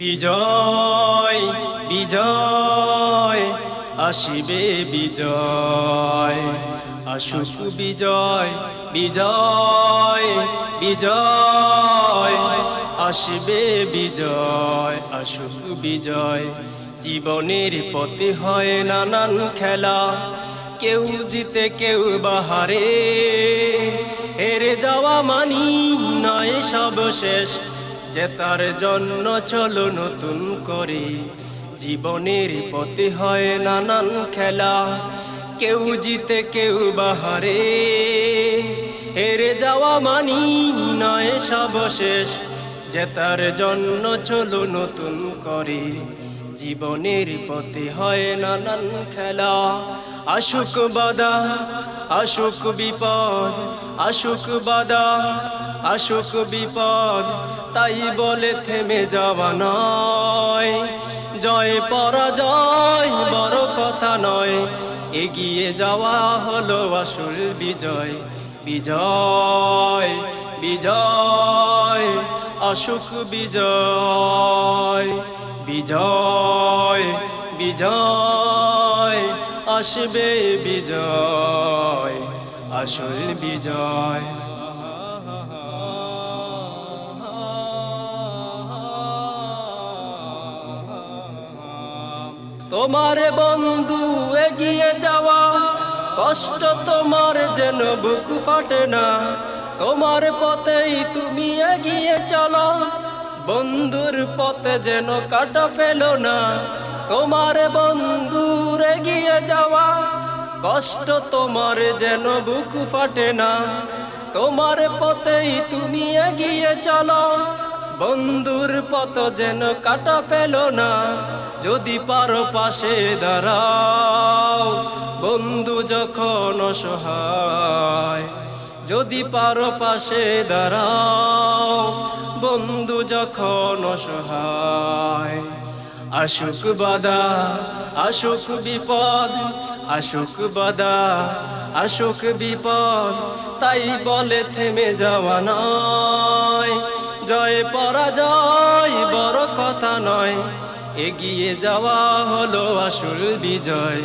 বিজয় বিজয় আসিবে বিজয়, আসুক বিজয় বিজয় বিজয় আসিবে বিজয়, আসুক বিজয়। জীবনের পথে হয় নানান খেলা, কেউ জিতে কেউ বাহারে, হেরে যাওয়া মানি নয় সব শেষ, জেতার জন্য চলো নতুন করে। জীবনের পথে হয় নানান খেলা, কেউ জিতে কেউ বাহারে, হেরে যাওয়া মানি নয় সব শেষ, জেতার জন্য চলো নতুন করে। জীবনের পথে হয় নানান খেলা, আসুক বাধা আসুক বিপদ, আসুক বাধা আসুক বিপদ, তাই বলে থেমে যাওয়া নয়। জয় পরাজয় বড় কথা নয়, এগিয়ে যাওয়া হলো আসল বিজয়। বিজয় বিজয় আসুক বিজয়, বিজয় বিজয় আসবে বিজয়, আসল বিজয়। তোমার বন্ধু এগিয়ে যাওয়া, কষ্ট তোমার যেন বুক ফাটে না, তোমার পথেই তুমি এগিয়ে চলো, বন্ধুর পথে যেন কাটা ফেলো না। তোমার বন্ধুর এগিয়ে যাওয়া, কষ্ট তোমার যেন বুক ফাটে না, তোমার পথেই তুমি এগিয়ে চলো, বন্ধুর পথ যেন কাটা ফেলো না। যদি পারো পাশে দাঁড়াও বন্ধু যখন অসহায়, যদি পারো পাশে দাঁড়াও বন্ধু যখন অসহায়। আসুক বাধা আসুক বিপদ, আসুক বাধা আসুক বিপদ, তাই বলে থেমে যাওয়া নয়। জয় পরাজয় বড় কথা নয়, এগিয়ে যাওয়া হলো আসল বিজয়।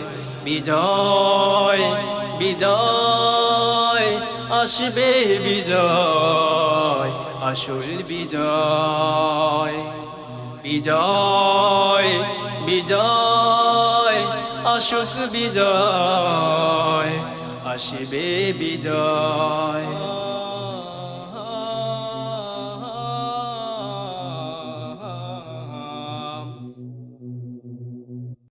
বিজয় বিজয় আসবে বিজয়, আসল বিজয়। বিজয় বিজয় আসুক বিজয়, আসবে বিজয়।